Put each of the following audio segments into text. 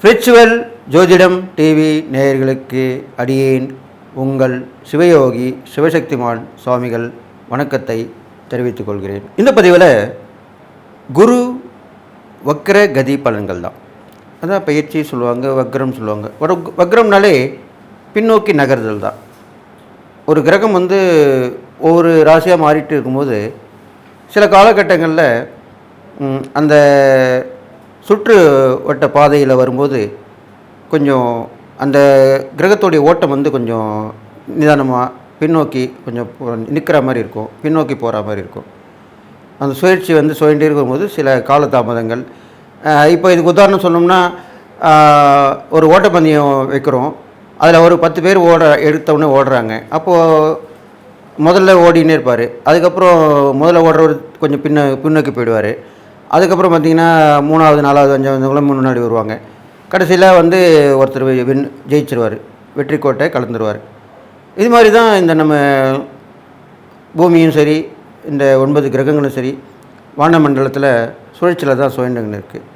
Spiritual ஜோதிடம் TV நேயர்களுக்கு அடியேன் உங்கள் சிவயோகி சிவசக்திமான் சுவாமிகள் வணக்கத்தை தெரிவித்துக் கொள்கிறேன். இந்த பதிவில் குரு வக்ர கதி பலன்கள் தான். அதான் பயிற்சி சொல்லுவாங்க, வக்ரம் சொல்லுவாங்க. வக்ரம்னாலே பின்னோக்கி நகர்தல் தான். ஒரு கிரகம் ஒவ்வொரு ராசியாக மாறிட்டு இருக்கும்போது சில காலகட்டங்களில் அந்த சுற்று வட்ட பாதையில் வரும்போது கொஞ்சம் அந்த கிரகத்துடைய ஓட்டம் கொஞ்சம் நிதானமாக பின்னோக்கி கொஞ்சம் நிற்கிற மாதிரி இருக்கும், பின்னோக்கி போகிற மாதிரி இருக்கும். அந்த சுழற்சி சுழண்டே இருக்கும்போது சில காலதாமதங்கள். இப்போ இதுக்கு உதாரணம் சொன்னோம்னா, ஒரு ஓட்டப்பந்தயம் வைக்கிறோம், அதில் ஒரு 10 பேர் எடுத்தவுடனே ஓடுறாங்க. அப்போது முதல்ல ஓடினே இருப்பார். அதுக்கப்புறம் முதல்ல ஓடுறவர் கொஞ்சம் பின்னோக்கி போயிடுவார். அதுக்கப்புறம் பார்த்திங்கன்னா 3வது 4வது 5வது முன்னாடி வருவாங்க. கடைசியில் ஒருத்தர் ஜெயிச்சிருவார், வெற்றி கோட்டை கலந்துருவார். இது மாதிரி தான் இந்த நம்ம பூமியும் சரி, இந்த 9 கிரகங்களும் சரி, வானமண்டலத்தில் சுழற்சியில் தான் சுழண்டுன்னு இருக்குது.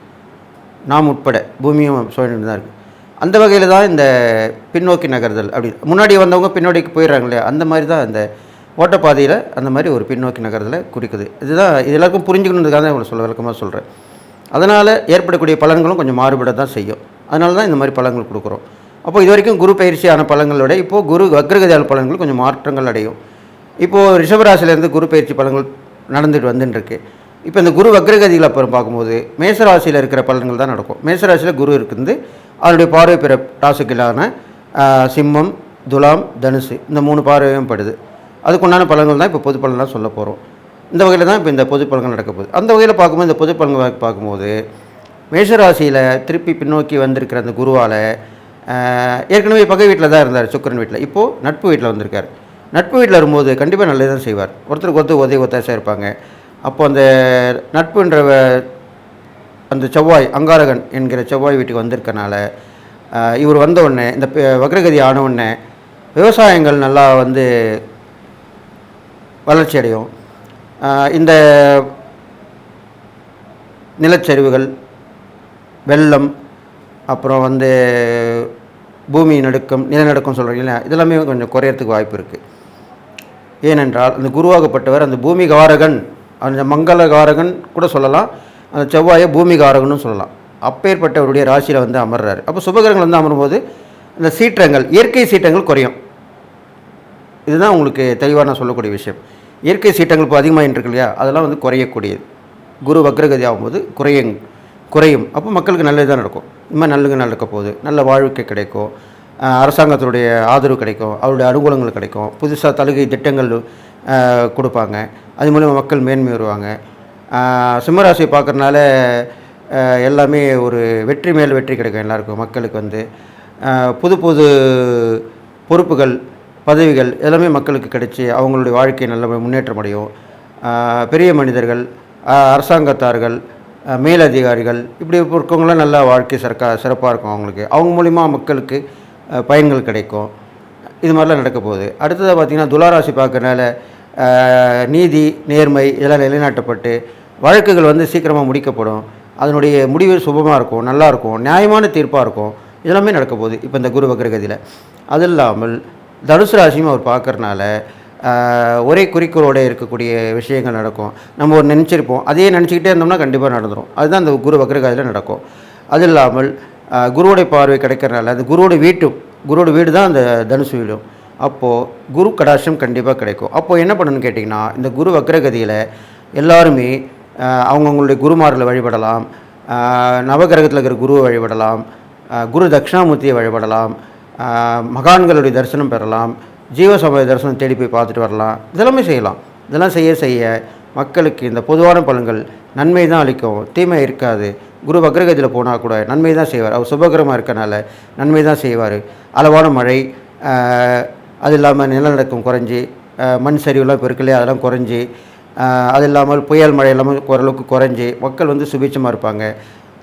நாம் உட்பட பூமியும் சுழண்டு தான் இருக்குது. அந்த வகையில் தான் இந்த பின்னோக்கி நகர்தல். அப்படி முன்னாடி வந்தவங்க பின்னோடிக்கு போயிடுறாங்க இல்லையா, அந்த மாதிரி தான் இந்த ஓட்டப்பாதையில் அந்த மாதிரி ஒரு பின்னோக்கி நகர்தலை குறிக்குது. இதுதான் இது எல்லாருக்கும் புரிஞ்சுக்கணுன்றதுக்காக தான் இவ்வளோ விளக்கமாக சொல்கிறேன். அதனால் ஏற்படக்கூடிய பலன்களும் கொஞ்சம் மாறுபட தான் செய்யும். அதனால தான் இந்த மாதிரி பலன்கள் கொடுக்குறோம். அப்போது இது வரைக்கும் குரு பயிற்சியான பலன்களோட இப்போது குரு வக்ரகதியான பலன்கள் கொஞ்சம் மாற்றங்கள் அடையும். இப்போது ரிஷபராசிலேருந்து குரு பயிற்சி பலன்கள் நடந்துட்டு வந்துட்டுருக்கு. இப்போ இந்த குரு வக்ரகதியில் அப்புறம் பார்க்கும்போது மேசராசியில் இருக்கிற பலன்கள் தான் நடக்கும். மேசராசியில் குரு இருக்குது, அதனுடைய பார்வை பிற ராசிகளான சிம்மம், துலாம், தனுசு, இந்த 3 பார்வையும் படுது. அதுக்குண்டான பலன்கள் தான் இப்போ பொது பலன்லாம் சொல்ல போகிறோம். இந்த வகையில் தான் இப்போ இந்த பொது பலன்கள் நடக்க போகுது. அந்த வகையில் பார்க்கும்போது இந்த பொது பலன்கள் பார்க்கும்போது மேஷராசியில் திருப்பி பின்னோக்கி வந்திருக்கிற அந்த குருவால் ஏற்கனவே பகை வீட்டில் தான் இருந்தார், சுக்கிரன் வீட்டில். இப்போது நட்பு வீட்டில் வந்திருக்கார். நட்பு வீட்டில் வரும்போது கண்டிப்பாக நல்லது தான் செய்வார். ஒருத்தருக்கு உதவி ஒத்தாசையாக இருப்பாங்க. அப்போது அந்த நட்புன்ற அந்த செவ்வாய், அங்காரகன் என்கிற செவ்வாய் வீட்டுக்கு வந்திருக்கனால இவர் வந்தவுடனே இந்த வக்ரகதி ஆனவுடனே விவசாயங்கள் நல்லா வளர்ச்சி அடையும். இந்த நிலச்சரிவுகள், வெள்ளம், அப்புறம் பூமி நடுக்கம், நிலநடுக்கம் சொல்கிறீங்களா, இதெல்லாமே கொஞ்சம் குறையறதுக்கு வாய்ப்பு இருக்குது. ஏனென்றால் அந்த குருவாகப்பட்டவர் அந்த பூமிகாரகன், அந்த மங்களகாரகன் கூட சொல்லலாம், அந்த செவ்வாயை பூமிகாரகனும் சொல்லலாம். அப்பேற்பட்டவருடைய ராசியில் அமர்றாரு. அப்போ சுபகிரகங்கள் அமரும்போது அந்த சீற்றங்கள், இயற்கை சீற்றங்கள் குறையும். இதுதான் உங்களுக்கு தெளிவாக நான் சொல்லக்கூடிய விஷயம். இயற்கை சீற்றங்கள் இப்போ அதிகமாக இருக்கு இல்லையா, அதெல்லாம் குறையக்கூடியது. குரு வக்ரகதி ஆகும்போது குறையும். அப்போ மக்களுக்கு நல்லது தான் நடக்கும். இந்த மாதிரி நல்லது நடக்க போகுது. நல்ல வாழ்க்கை கிடைக்கும், அரசாங்கத்தினுடைய ஆதரவு கிடைக்கும், அவருடைய அனுகூலங்கள் கிடைக்கும், புதுசாக தலுகை திட்டங்கள் கொடுப்பாங்க. அது மூலமாக மக்கள் மேன்மை வருவாங்க. சிம்மராசியை பார்க்குறதுனால எல்லாமே ஒரு வெற்றி மேல் வெற்றி கிடைக்கும். எல்லாருக்கும் மக்களுக்கு புது புது பொறுப்புகள், பதவிகள் எல்லாமே மக்களுக்கு கிடைச்சி அவங்களுடைய வாழ்க்கை நல்ல முன்னேற்றம் அடையும். பெரிய மனிதர்கள், அரசாங்கத்தார்கள், மேலதிகாரிகள், இப்படி இருக்கவங்களாம் நல்ல வாழ்க்கை சிறப்பாக இருக்கும். அவங்க மூலிமா மக்களுக்கு பயன்கள் கிடைக்கும். இது மாதிரிலாம் நடக்க போகுது. அடுத்ததாக பார்த்திங்கன்னா துளாராசி பார்க்கறனால நீதி, நேர்மை இதெல்லாம் நிலைநாட்டப்பட்டு வழக்குகள் சீக்கிரமாக முடிக்கப்படும். அதனுடைய முடிவு சுபமாக இருக்கும், நல்லாயிருக்கும், நியாயமான தீர்ப்பாக இருக்கும். இதெல்லாமே நடக்க போகுது இப்போ இந்த குரு வக்ரகதியில். அது இல்லாமல் தனுசு ராசியும் அவர் பார்க்கறனால ஒரே குறிக்கோளோடு இருக்கக்கூடிய விஷயங்கள் நடக்கும். நம்ம ஒரு நினச்சிருப்போம், அதையே நினச்சிக்கிட்டே இருந்தோம்னா கண்டிப்பாக நடந்துடும். அதுதான் அந்த குரு வக்ரகதியில் நடக்கும். அது இல்லாமல் குருவோடைய பார்வை கிடைக்கிறனால அந்த குருவோட வீடு தான் அந்த தனுசு வீடும். அப்போது குரு கடாட்சம் கண்டிப்பாக கிடைக்கும். அப்போது என்ன பண்ணணும்னு கேட்டிங்கன்னா, இந்த குரு வக்ரகதியில் எல்லாருமே அவங்கவுங்களுடைய குருமார்களை வழிபடலாம், நவகிரகத்தில் இருக்கிற குருவை வழிபடலாம், குரு தட்சிணாமூர்த்தியை வழிபடலாம், மகான்களுடைய தரிசனம் பெறலாம், ஜீவசமய தரிசனம் தேடி போய் பார்த்துட்டு வரலாம். இதெல்லாமே செய்யலாம். இதெல்லாம் செய்ய மக்களுக்கு இந்த பொதுவான பலன்கள் நன்மை தான் அளிக்கும், தீமை இருக்காது. குரு வக்ரகதியில் போனால் கூட நன்மை தான் செய்வார். அவர் சுபகிரமாக இருக்கனால நன்மை தான் செய்வார். அளவான மழை, அது இல்லாமல் நிலநடுக்கம் குறைஞ்சி, மண் சரிவுலாம் இப்போ இருக்குல்லையே அதெல்லாம் குறைஞ்சி, அது இல்லாமல் புயல் மழை எல்லாமே ஓரளவுக்கு குறைஞ்சி மக்கள் சுபிட்சமாக இருப்பாங்க.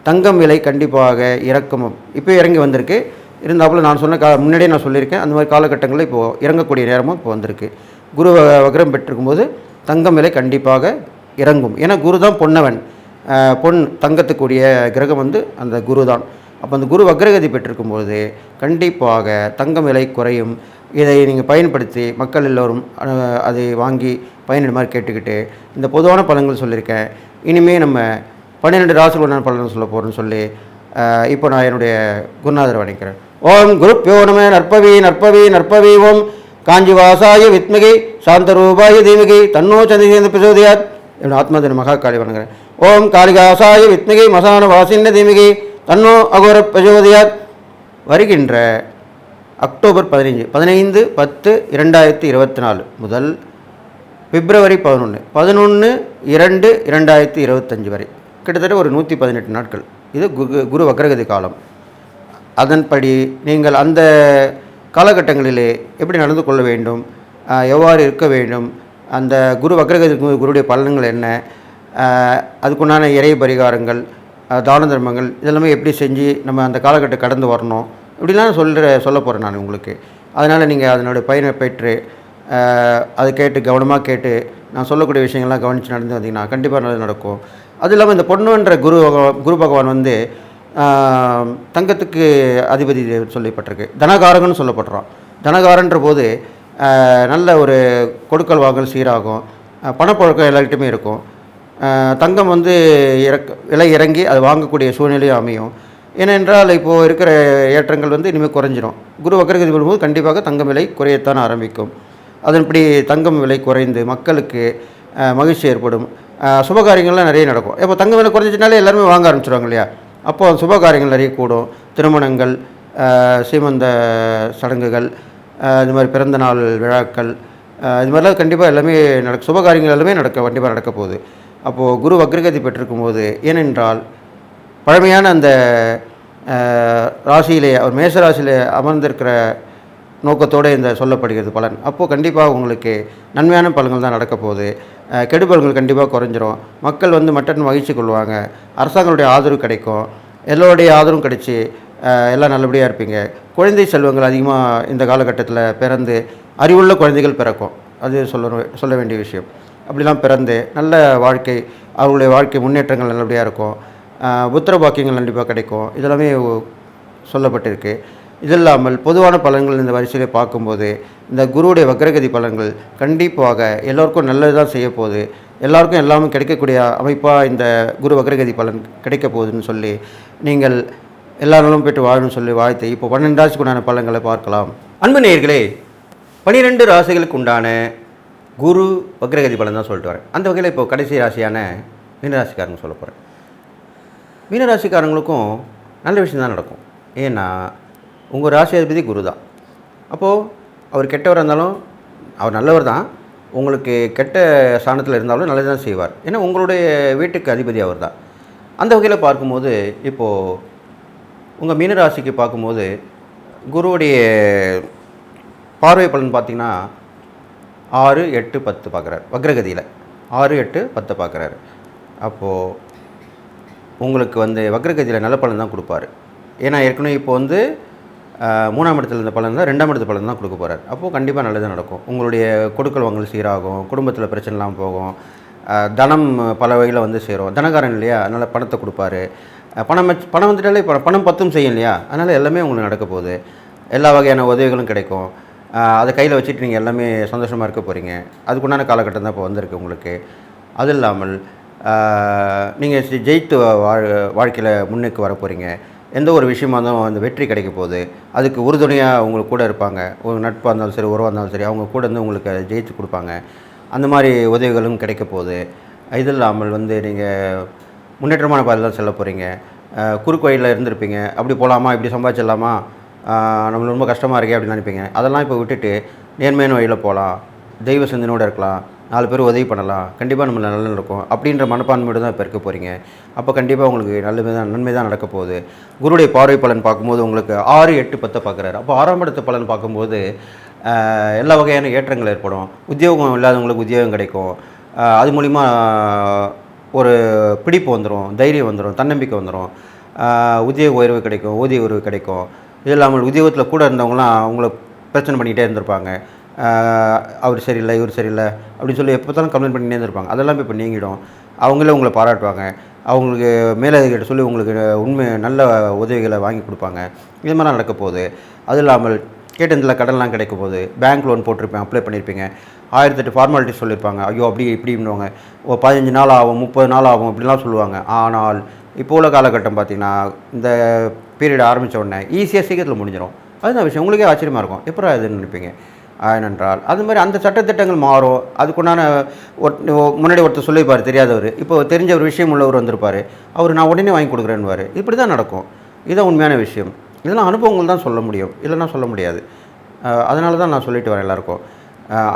தங்கம் விலை கண்டிப்பாக இறக்கமும் இப்போ இறங்கி வந்திருக்கு. இருந்தாப்புல நான் சொன்ன முன்னாடியே நான் சொல்லியிருக்கேன், அந்த மாதிரி காலகட்டங்களில் இப்போது இறங்கக்கூடிய நேரமும் இப்போ வந்திருக்கு. குரு வக்ரம் பெற்றிருக்கும்போது தங்கம் விலை கண்டிப்பாக இறங்கும். ஏன்னா குரு தான் பொன்னவன், பொன் தங்கத்துக்குரிய கிரகம் வந்து அந்த குரு தான். அப்போ அந்த குரு வக்ரகதி பெற்றிருக்கும்போது கண்டிப்பாக தங்கம் விலை குறையும். இதை நீங்கள் பயன்படுத்தி மக்கள் எல்லோரும் அதை வாங்கி பயனிட மாதிரி கேட்டுக்கிட்டு இந்த பொதுவான பலன்கள் சொல்லியிருக்கேன். இனிமேல் நம்ம 12 ராசிக்கு உண்டான பலன்கள் சொல்ல போகிறோன்னு சொல்லி இப்போ நான் என்னுடைய குருநாதரை வணங்குகிறேன். ஓம் குருப்யோ நம. நற்பவி நற்பவி நற்பவி. ஓம் காஞ்சி வாசாய வித்மகி சாந்தரூபாய தீமகி தன்னோ சந்திரேந்திர பிரசோதயாத். என்னோட ஆத்மாதின மகா காளி வணங்குகிறேன். ஓம் காளிகாசாய வித்மகி மசான வாசின்ன தீமகி தன்னோ அகோர பிரசோதயாத். வருகின்ற அக்டோபர் 15/10/2024 முதல் பிப்ரவரி 11/11/2/2025 வரை கிட்டத்தட்ட ஒரு 118 நாட்கள் இது குரு வக்ரகதி காலம். அதன்படி நீங்கள் அந்த காலகட்டங்களிலே எப்படி நடந்து கொள்ள வேண்டும், எவ்வாறு இருக்க வேண்டும், அந்த குரு வக்ரகதி குருடைய பலன்கள் என்ன, அதுக்குண்டான இறை பரிகாரங்கள், தான தர்மங்கள் இதெல்லாமே எப்படி செஞ்சு நம்ம அந்த காலகட்டம் கடந்து வரணும் இப்படிலாம் சொல்ல போகிறேன் நான் உங்களுக்கு. அதனால் நீங்கள் அதனுடைய பயனை பெற்று அதை கேட்டு கவனமாக கேட்டு நான் சொல்லக்கூடிய விஷயங்கள்லாம் கவனித்து நடந்து வந்தீங்கன்னா கண்டிப்பாக நல்லது நடக்கும். அது இல்லாமல் இந்த பொண்ணுன்ற குரு பகவான் வந்து தங்கத்துக்கு அதிபதி சொல்லப்பட்டிருக்கு, தனகாரகன்னு சொல்லப்படுறான். தனகாரன்ற போது நல்ல ஒரு கொடுக்கல் வாங்கல் சீராகும், பணப்பழக்கம் எல்லார்கிட்டையுமே இருக்கும். தங்கம் வந்து விலை இறங்கி அது வாங்கக்கூடிய சூழ்நிலையும் அமையும். ஏனென்றால் இப்போது இருக்கிற ஏற்றங்கள் வந்து இனிமேல் குறைஞ்சிரும். குரு வக்ரகதி வரும்போது கண்டிப்பாக தங்கம் விலை குறையத்தான் ஆரம்பிக்கும். அதன்படி தங்கம் விலை குறைந்து மக்களுக்கு மகிழ்ச்சி ஏற்படும், சுபகாரியங்கள்லாம் நிறைய நடக்கும். இப்போ தங்கம் விலை குறைஞ்சினாலே எல்லாருமே வாங்க ஆரம்பிச்சிடுவாங்க இல்லையா? அப்போது சுபகாரியங்கள் நிறைய கூடும். திருமணங்கள், சீமந்த சடங்குகள், இது மாதிரி பிறந்த நாள் விழாக்கள், இது மாதிரிலாம் கண்டிப்பாக எல்லாமே சுபகாரியங்கள் எல்லாமே கண்டிப்பாக நடக்க போகுது. அப்போது குரு வக்ரகதி பெற்றிருக்கும் போது, ஏனென்றால் பழமையான அந்த ராசியிலே அவர் மேச ராசியிலே அமர்ந்திருக்கிற நோக்கத்தோடு இந்த சொல்லப்படுகிறது பலன். அப்போது கண்டிப்பாக உங்களுக்கு நன்மையான பலன்கள் தான் நடக்க போகுது. கெடுபலன்கள் கண்டிப்பாக குறைஞ்சிரும். மக்கள் வந்து மட்டன் மகிழ்ச்சி கொள்வாங்க. அரசாங்கங்களுடைய ஆதரவு கிடைக்கும். எல்லோருடைய ஆதரவும் கிடைச்சி எல்லாம் நல்லபடியாக இருப்பீங்க. குழந்தை செல்வங்கள் அதிகமாக இந்த காலகட்டத்தில் பிறந்து அறிவுள்ள குழந்தைகள் பிறக்கும். அது சொல்ல வேண்டிய விஷயம். அப்படிலாம் பிறந்து நல்ல வாழ்க்கை, அவர்களுடைய வாழ்க்கை முன்னேற்றங்கள் நல்லபடியாக இருக்கும். புத்திர பாக்கியங்கள் கண்டிப்பாக கிடைக்கும். இதெல்லாமே சொல்லப்பட்டிருக்கு. இது இல்லாமல் பொதுவான பலன்கள் இந்த வரிசையிலே பார்க்கும்போது இந்த குருவுடைய வக்ரகதி பலன்கள் கண்டிப்பாக எல்லோருக்கும் நல்லது தான் செய்ய போகுது. எல்லாருக்கும் எல்லாமே கிடைக்கக்கூடிய அமைப்பாக இந்த குரு வக்ரகதி பலன் கிடைக்க போகுதுன்னு சொல்லி நீங்கள் எல்லா நாளும் பெற்று வாழணும்னு சொல்லி வாழ்த்து இப்போ 12 ராசிக்கு உண்டான பலன்களை பார்க்கலாம். அன்பு நேயர்களே, 12 ராசிகளுக்கு உண்டான குரு வக்ரகதி பலன் தான் சொல்லிட்டு வரேன். அந்த வகையில் இப்போ கடைசி ராசியான மீனராசிக்காரங்க சொல்ல போகிறேன். மீனராசிக்காரங்களுக்கும் நல்ல விஷயம் தான் நடக்கும். ஏன்னா உங்கள் ராசி அதிபதி குரு தான். அப்போது அவர் கெட்டவர் இருந்தாலும் அவர் நல்லவர் தான். உங்களுக்கு கெட்ட ஸ்தானத்தில் இருந்தாலும் நல்லது தான் செய்வார். ஏன்னா உங்களுடைய வீட்டுக்கு அதிபதி அவர் தான். அந்த வகையில் பார்க்கும்போது இப்போது உங்கள் மீனராசிக்கு பார்க்கும்போது குருவுடைய பார்வை பலன் பார்த்திங்கன்னா 6, 8, 10 பார்க்குறாரு. வக்ரகதியில் 6, 8, 10 பார்க்குறாரு. அப்போது உங்களுக்கு வந்து வக்ரகதியில் நல்ல பலன் தான் கொடுப்பாரு. ஏன்னா ஏற்கனவே இப்போ வந்து 3ஆம் இடத்துல இருந்த பலன் தான் 2ஆம் இடத்து பலன் தான் கொடுக்க போகிறார். அப்போது கண்டிப்பாக நல்லது நடக்கும். உங்களுடைய கொடுக்கல் வாங்கல் சீராகும், குடும்பத்தில் பிரச்சனை இல்லாமல் போகும், தனம் பல வகையில் வந்து சேரும். தனகாரன் இல்லையா, அதனால் பணத்தை கொடுப்பாரு. பணம் வந்துட்டாலே பணம் பத்தும் செய்யும் இல்லையா, அதனால் எல்லாமே உங்களுக்கு நடக்க போகுது. எல்லா வகையான உதவிகளும் கிடைக்கும். அதை கையில் வச்சுட்டு நீங்கள் எல்லாமே சந்தோஷமாக இருக்க போகிறீங்க. அதுக்குண்டான காலகட்டம் தான் இப்போ வந்திருக்கு உங்களுக்கு. அது இல்லாமல் நீங்கள் ஜெயித்து வாழ்க்கையில் முன்னுக்கு வர போகிறீங்க. எந்த ஒரு விஷயமா இருந்தாலும் அந்த வெற்றி கிடைக்க போகுது. அதுக்கு உறுதுணையாக உங்களுக்கு கூட இருப்பாங்க. ஒரு நட்பாக இருந்தாலும் சரி, உறவாக இருந்தாலும் சரி, அவங்க கூட இருந்து உங்களுக்கு அதை ஜெயித்து கொடுப்பாங்க. அந்த மாதிரி உதவிகளும் கிடைக்க போகுது. இது இல்லாமல் வந்து நீங்கள் முன்னேற்றமான பாதையில் தான் செல்ல போகிறீங்க. குறுக்கு வழியில் இருந்திருப்பீங்க, அப்படி போகலாமா, இப்படி சம்பாதிச்சிடலாமா, நம்மளுக்கு ரொம்ப கஷ்டமாக இருக்கே அப்படின்னு நினைப்பீங்க. அதெல்லாம் இப்போ விட்டுட்டு நேர்மையான வழியில் போகலாம், தெய்வ சிந்தனையோடு இருக்கலாம், 4 பேர் உதவி பண்ணலாம், கண்டிப்பாக நம்மள நல்லது நடக்கும் அப்படின்ற மனப்பான்மையோடு தான் இப்போ இருக்க போகிறீங்க. அப்போ கண்டிப்பாக உங்களுக்கு நன்மை தான் நடக்க போகுது. குருடைய பார்வை பலன் பார்க்கும்போது உங்களுக்கு 6, 8, 10 பார்க்குறாரு. அப்போ 6ஆம் இடத்து பலன் பார்க்கும்போது எல்லா வகையான ஏற்றங்கள் ஏற்படும். உத்தியோகம் இல்லாதவங்களுக்கு உத்தியோகம் கிடைக்கும். அது மூலிமா ஒரு பிடிப்பு வந்துடும், தைரியம் வந்துடும், தன்னம்பிக்கை வந்துடும். உத்தியோக உயர்வு கிடைக்கும், ஊதிய உயர்வு கிடைக்கும். இது இல்லாமல் உத்தியோகத்தில் கூட இருந்தவங்களாம் அவங்கள பிரச்சனை பண்ணிக்கிட்டே இருந்திருப்பாங்க. அவர் சரியில்லை இவர் சரியில்லை அப்படின்னு சொல்லி எப்போ பார்த்தாலும் கம்ப்ளைண்ட் பண்ணினே இருப்பாங்க. அதெல்லாம் இப்போ நீங்கிடும். அவங்களே உங்களை பாராட்டுவாங்க. அவங்களுக்கு மேலதிகாரிகிட்ட சொல்லி உங்களுக்கு உண்மை நல்ல உதவிகளை வாங்கி கொடுப்பாங்க. இது மாதிரிலாம் நடக்க போகுது. அதுவும் இல்லாமல் கேட்டதில் கடன்லாம் கிடைக்க போகுது. பேங்க் லோன் போட்டிருப்பேன், அப்ளை பண்ணியிருப்பீங்க. 1008 ஃபார்மாலிட்டிஸ் சொல்லியிருப்பாங்க. ஐயோ அப்படி இப்படின்னுவாங்க. 15 நாள் ஆகும், 30 நாள் ஆகும் இப்படிலாம் சொல்லுவாங்க. ஆனால் இப்போ உள்ள காலகட்டம் பார்த்திங்கன்னா இந்த பீரியட் ஆரம்பித்த உடனே ஈஸியாக சீக்கிரத்தில் முடிஞ்சிடும். அதுதான் விஷயம். உங்களுக்கே ஆச்சரியமாக இருக்கும். எப்போ இதுன்னு நினைப்பீங்க. ஏனென்றால் அது மாதிரி அந்த சட்டத்திட்டங்கள் மாறும். அதுக்குண்டான முன்னாடி ஒருத்தர் சொல்லியிருப்பார் தெரியாதவர், இப்போ தெரிஞ்ச ஒரு விஷயம் உள்ளவர் வந்திருப்பார். அவர் நான் உடனே வாங்கி கொடுக்குறேன்னுவார். இப்படி தான் நடக்கும். இதுதான் உண்மையான விஷயம். இதெல்லாம் அனுபவங்கள் தான் சொல்ல முடியும், இல்லைன்னா சொல்ல முடியாது. அதனால தான் நான் சொல்லிட்டு வரேன் எல்லாருக்கும்.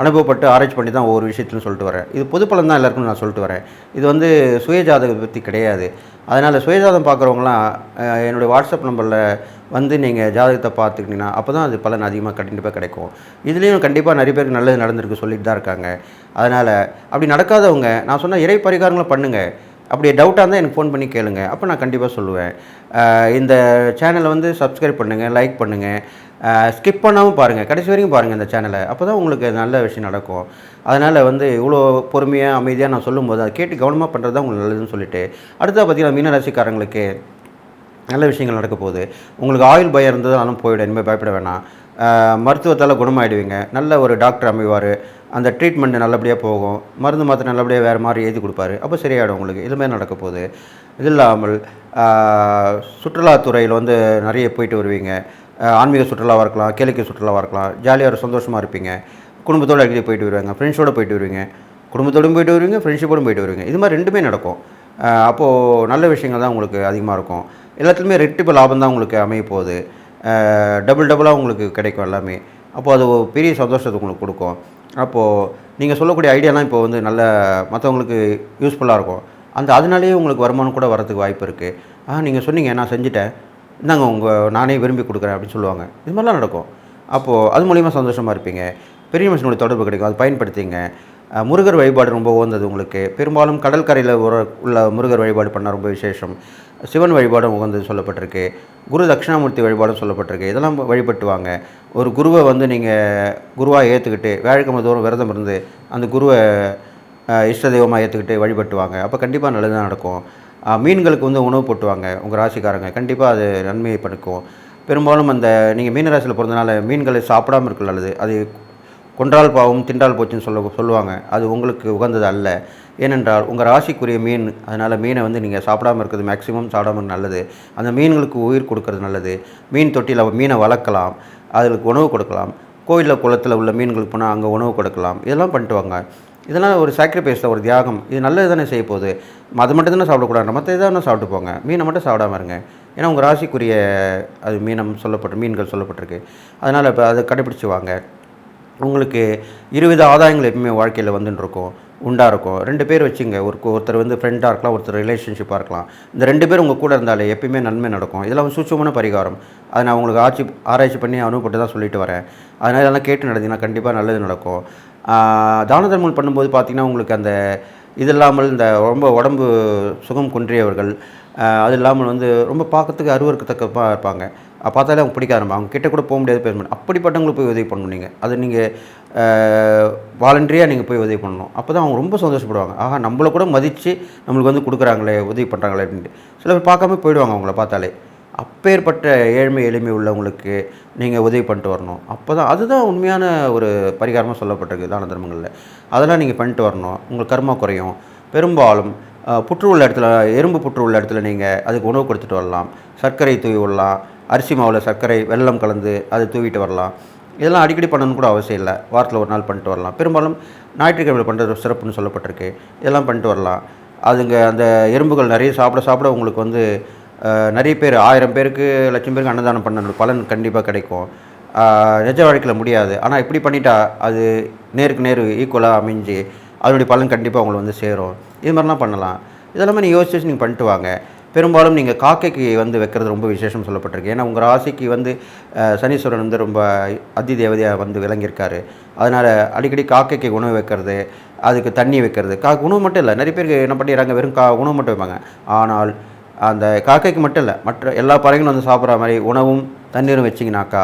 அனுபவப்பட்டு ஆராய்ச்சி பண்ணி தான் ஒவ்வொரு விஷயத்துலையும் சொல்லிட்டு வரேன். இது பொது பலன் தான் எல்லாருக்கும் நான் சொல்லிட்டு வரேன். இது வந்து சுயஜாதகத்தை பற்றி கிடையாது. அதனால் சுயஜாதகம் பார்க்குறவங்களாம் என்னுடைய வாட்ஸ்அப் நம்பரில் வந்து நீங்கள் ஜாதகத்தை பார்த்துக்கிட்டிங்கன்னா அப்போ தான் அது பலன் அதிகமாக கண்டிப்பாக கிடைக்கும். இதுலேயும் கண்டிப்பாக நிறைய பேருக்கு நல்லது நடந்திருக்கு சொல்லிட்டு தான் இருக்காங்க. அதனால் அப்படி நடக்காதவங்க நான் சொன்ன இறை பரிகாரங்களை பண்ணுங்கள். அப்படி டவுட்டாக இருந்தால் எனக்கு ஃபோன் பண்ணி கேளுங்க. அப்போ நான் கண்டிப்பாக சொல்லுவேன். இந்த சேனலை வந்து சப்ஸ்கிரைப் பண்ணுங்கள், லைக் பண்ணுங்கள், ஸ்கிப் பண்ணாமல் பாருங்கள், கடைசி வரைக்கும் பாருங்கள் இந்த சேனலை. அப்போ தான் உங்களுக்கு நல்ல விஷயம் நடக்கும். அதனால் வந்து இவ்வளோ பொறுமையாக அமைதியாக நான் சொல்லும்போது அதை கேட்டு கவனமாக பண்ணுறது தான் உங்களுக்கு நல்லதுன்னு சொல்லிவிட்டு அடுத்தது பார்த்திங்கன்னா மீனராசிக்காரங்களுக்கு நல்ல விஷயங்கள் நடக்க போகுது. உங்களுக்கு ஆயுள் பயம் இருந்ததுனாலும் போயிடும். இனிமேல் பயப்பட வேணாம். மருத்துவத்தால் குணமாயிடுவீங்க. நல்ல ஒரு டாக்டர் அமைவார். அந்த ட்ரீட்மெண்ட் நல்லபடியாக போகும். மருந்து மாத்திரை நல்லபடியாக வேறு மாதிரி எழுதி கொடுப்பாரு. அப்போ சரியாயிடும் உங்களுக்கு. இதுமாதிரி நடக்க போகுது. இது இல்லாமல் சுற்றுலாத்துறையில் வந்து நிறைய போயிட்டு வருவீங்க. ஆன்மீக சுற்றுலாவாக இருக்கலாம், கேளிக்கை சுற்றுலாவாக இருக்கலாம். ஜாலியாக சந்தோஷமாக இருப்பீங்க. குடும்பத்தோடு அடிக்கடி போயிட்டு வருவாங்க, ஃப்ரெண்ட்ஸோடு போயிட்டு வருவீங்க, குடும்பத்தோடும் போயிட்டு வருவீங்க, ஃப்ரெண்ட்ஷிப்போடும் போயிட்டு வருவீங்க. இது மாதிரி ரெண்டுமே நடக்கும். அப்போது நல்ல விஷயங்கள் தான் உங்களுக்கு அதிகமாக இருக்கும். எல்லாத்துலேயுமே ரெட்டிப்பு லாபம் தான் உங்களுக்கு அமைய போகுது. டபுளாக உங்களுக்கு கிடைக்கும் எல்லாமே. அப்போது அது ஒரு பெரிய சந்தோஷத்தை உங்களுக்கு கொடுக்கும். அப்போது நீங்கள் சொல்லக்கூடிய ஐடியாலாம் இப்போ வந்து நல்ல மற்றவங்களுக்கு யூஸ்ஃபுல்லாக இருக்கும். அதனாலேயே உங்களுக்கு வருமானம் கூட வரதுக்கு வாய்ப்பு இருக்குது. நீங்கள் சொன்னீங்க நான் செஞ்சுட்டேன், இந்தாங்க நானே விரும்பி கொடுக்குறேன் அப்படின்னு சொல்லுவாங்க. இது மாதிரிலாம் நடக்கும். அப்போது அது மூலிமா சந்தோஷமாக இருப்பீங்க. பெரிய மனுஷனுடைய தொடர்பு கிடைக்கும். அதை பயன்படுத்திங்க. முருகர் வழிபாடு ரொம்ப உகந்தது உங்களுக்கு. பெரும்பாலும் கடற்கரையில் உள்ள முருகர் வழிபாடு பண்ணால் ரொம்ப விசேஷம். சிவன் வழிபாடும் உகந்தது சொல்லப்பட்டிருக்கு. குரு தட்சிணாமூர்த்தி வழிபாடும் சொல்லப்பட்டிருக்கு. இதெல்லாம் வழிபட்டு வாங்க. ஒரு குருவை வந்து நீங்கள் குருவாக ஏற்றுக்கிட்டு வியாழக்கிழமை தோறும் விரதம் இருந்து அந்த குருவை இஷ்ட தெய்வமாக ஏற்றுக்கிட்டு வழிபட்டு வாங்க. அப்போ கண்டிப்பாக நல்லது நடக்கும். மீன்களுக்கு வந்து உணவு போட்டுவாங்க உங்கள் ராசிக்காரங்க. கண்டிப்பாக அது நன்மையை பண்ணுக்கும். பெரும்பாலும் நீங்கள் மீன ராசியில் பிறந்தனால மீன்களை சாப்பிடாமல் இருக்க நல்லது. அது கொன்றால் பாவம் தின்றால் போச்சுன்னு சொல்லுவாங்க. அது உங்களுக்கு உகந்தது அல்ல. ஏனென்றால் உங்கள் ராசிக்குரிய மீன். அதனால் மீனை வந்து நீங்கள் சாப்பிடாமல் இருக்கிறது மேக்ஸிமம் சாப்பிடாமல் நல்லது. அந்த மீன்களுக்கு உயிர் கொடுக்கறது நல்லது. மீன் தொட்டியில் மீனை வளர்க்கலாம், அதுக்கு உணவு கொடுக்கலாம். கோயிலில் குளத்தில் உள்ள மீன்களுக்கு போனால் அங்கே உணவு கொடுக்கலாம். இதெல்லாம் பண்ணிட்டு வாங்க. இதெல்லாம் ஒரு சாக்ரிஃபைஸ் தான், ஒரு தியாகம். இது நல்லது தானே செய்ய போகுது. அது மட்டும் தானே சாப்பிடக்கூடாது, மற்ற எதாவது சாப்பிட்டு போங்க. மீனை மட்டும் சாப்பிடாமல் இருங்க. ஏன்னா உங்கள் ராசிக்குரிய அது மீன்கள் சொல்லப்பட்டிருக்கு. அதனால் இப்போ அதை கடைப்பிடிச்சி வாங்க. உங்களுக்கு 20 ஆதாயங்கள் எப்பவுமே வாழ்க்கையில் வந்துட்டுருக்கும், உண்டாக இருக்கும். 2 பேர் வச்சுங்க. ஒருத்தர் வந்து ஃப்ரெண்டாக இருக்கலாம், ஒருத்தர் ரிலேஷன்ஷிப்பாக இருக்கலாம். இந்த 2 பேர் உங்கள் கூட இருந்தாலே எப்பயுமே நன்மை நடக்கும். இதெல்லாம் சூட்சமான பரிகாரம். அதை நான் உங்களுக்கு ஆராய்ச்சி பண்ணி அனுபவப்பட்டு தான் சொல்லிட்டு வரேன். அதனால் இதெல்லாம் கேட்டு நடந்தீங்கன்னா கண்டிப்பாக நல்லது நடக்கும். தான தர்மம் பண்ணும்போது பார்த்திங்கன்னா உங்களுக்கு இது இல்லாமல் இந்த ரொம்ப உடம்பு சுகம் குன்றியவர்கள், அது இல்லாமல் வந்து ரொம்ப பார்க்கறதுக்கு அருவருக்கத்தக்கமாக இருப்பாங்க. பார்த்தாலே அவங்க பிடிக்க ஆரம்பிப்பாங்க. அவங்க கிட்ட கூட போக முடியாது, பேச முடியும். அப்படிப்பட்டவங்களுக்கு போய் உதவி பண்ணணும். நீங்கள் அது நீங்கள் வாலண்டரியாக நீங்கள் போய் உதவி பண்ணணும். அப்போ தான் அவங்க ரொம்ப சந்தோஷப்படுவாங்க. நம்மளை கூட மதித்து நம்மளுக்கு வந்து கொடுக்குறாங்களே, உதவி பண்ணுறாங்களே அப்படின்ட்டு. சில பேர் பார்க்காம போயிடுவாங்க அவங்கள பார்த்தாலே. அப்பேற்பட்ட எளிமை உள்ளவங்களுக்கு நீங்கள் உதவி பண்ணிட்டு வரணும். அப்போ தான் அதுதான் உண்மையான ஒரு பரிகாரமாக சொல்லப்பட்டிருக்கு தான தர்மங்களில். அதெல்லாம் நீங்கள் பண்ணிட்டு வரணும். உங்களுக்கு கர்மா குறையும். பெரும்பாலும் புற்று உள்ள இடத்துல, எறும்பு புற்று உள்ள இடத்துல நீங்கள் அதுக்கு உணவு கொடுத்துட்டு வரலாம். சர்க்கரை தூவி விடலாம். அரிசி மாவில் சர்க்கரை வெல்லம் கலந்து அதை தூவிட்டு வரலாம். இதெல்லாம் அடிக்கடி பண்ணணும்னு கூட அவசியம் இல்லை. வாரத்தில் ஒரு நாள் பண்ணிட்டு வரலாம். பெரும்பாலும் ஞாயிற்றுக்கிழமையில் பண்ணுறது சிறப்புன்னு சொல்லப்பட்டிருக்கு. இதெல்லாம் பண்ணிட்டு வரலாம். அந்த எறும்புகள் நிறைய சாப்பிட உங்களுக்கு வந்து நிறைய பேர் 1000 பேருக்கு 1,00,000 பேருக்கு அன்னதானம் பண்ண பலன் கண்டிப்பாக கிடைக்கும். நிஜ வாழ்க்கையில் முடியாது. ஆனால் இப்படி பண்ணிட்டா அது நேருக்கு நேர் ஈக்குவலாக அமைஞ்சு அதனுடைய பலன் கண்டிப்பாக உங்களுக்கு வந்து சேரும். இது மாதிரிலாம் பண்ணலாம். இதெல்லாமே நீங்கள் யோசிச்சு நீங்கள் பண்ணிட்டு வாங்க. பெரும்பாலும் நீங்கள் காக்கைக்கு வந்து வைக்கிறது ரொம்ப விசேஷம் சொல்லப்பட்டிருக்கு. ஏன்னா உங்கள் ராசிக்கு வந்து சனீஸ்வரன் வந்து ரொம்ப அதி தேவதையாக வந்து விளங்கியிருக்காரு. அதனால் அடிக்கடி காக்கைக்கு உணவு வைக்கிறது, அதுக்கு தண்ணி வைக்கிறது. உணவு மட்டும் இல்லை, நிறைய பேருக்கு என்ன பண்ணிடுறாங்க, வெறும் உணவு மட்டும் வைப்பாங்க. ஆனால் அந்த காக்கைக்கு மட்டும் இல்லை, மற்ற எல்லா பறவைகளும் வந்து சாப்பிட்ற மாதிரி உணவும் தண்ணீரும் வச்சிங்கனாக்கா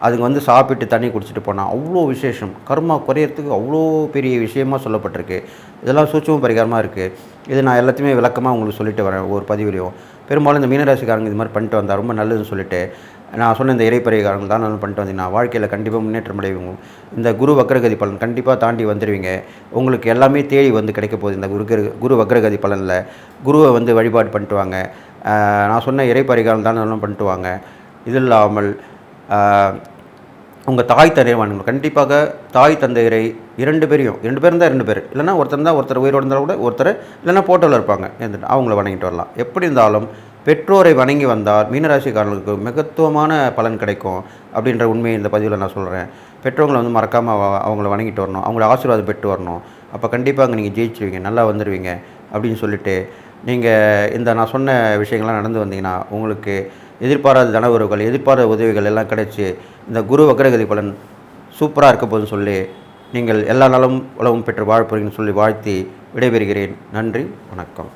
அதுங்க வந்து சாப்பிட்டு தண்ணி குடிச்சிட்டு போனால் அவ்வளோ விசேஷம். கர்மா குறையறதுக்கு அவ்வளோ பெரிய விஷயமாக சொல்லப்பட்டிருக்கு. இதெல்லாம் சூட்சும பரிகாரமாக இருக்குது. இது நான் எல்லாத்தையுமே விளக்கமாக உங்களுக்கு சொல்லிட்டு வரேன் ஒவ்வொரு பதிவுலையும். பெரும்பாலும் இந்த மீனராசிக்காரங்க இது மாதிரி பண்ணிட்டு வந்தால் ரொம்ப நல்லதுன்னு சொல்லிட்டு நான் சொன்ன இந்த இறை பரிகாரங்கள் தான் நான் பண்ணிட்டு வந்தீங்கன்னா வாழ்க்கையில் கண்டிப்பாக முன்னேற்றம் அடைவீங்க. இந்த குரு வக்ரகதி பலன் கண்டிப்பாக தாண்டி வந்துடுவீங்க. உங்களுக்கு எல்லாமே தேடி வந்து கிடைக்க போகுது. இந்த குரு வக்ரகதி பலனில் குருவை வந்து வழிபாடு பண்ணிட்டு வாங்க. நான் சொன்ன இறை பரிகாரம் தான் நல்லா பண்ணிட்டு வாங்க. இது இல்லாமல் உங்கள் தாய் தந்தையர் கண்டிப்பாக தாய் தந்தையரை 2 பேரையும் 2 பேர் இருந்தால் 2 பேர், இல்லைனா ஒருத்தர் இருந்தால் ஒருத்தர் உயிரோடு இருந்தால் கூட ஒருத்தர், இல்லைனா போட்டோவில் இருப்பாங்க இருந்துட்டு அவங்கள வணங்கிட்டு வரலாம். எப்படி இருந்தாலும் பெற்றோரை வணங்கி வந்தால் மீனராசிக்காரர்களுக்கு மகத்துவமான பலன் கிடைக்கும் அப்படின்ற உண்மையை இந்த பதிவில் நான் சொல்கிறேன். பெற்றோர்களை வந்து மறக்காமல் அவங்கள வணங்கிட்டு வரணும், அவங்கள ஆசீர்வாதம் பெற்று வரணும். அப்போ கண்டிப்பாக நீங்கள் ஜெயிச்சிருவீங்க, நல்லா வந்துடுவீங்க அப்படின்னு சொல்லிவிட்டு நீங்கள் இந்த நான் சொன்ன விஷயங்கள்லாம் நடந்து வந்தீங்கன்னா உங்களுக்கு எதிர்பாராத தனவுறவுகள், எதிர்பாராத உதவிகள் எல்லாம் கிடைச்சி இந்த குரு வக்ரகதி பலன் சூப்பராக இருக்க போதுன்னு சொல்லி நீங்கள் எல்லா நாளும் உலகம் பெற்று வாழ போகிறீங்கன்னு சொல்லி வாழ்த்தி விடைபெறுகிறேன். நன்றி, வணக்கம்.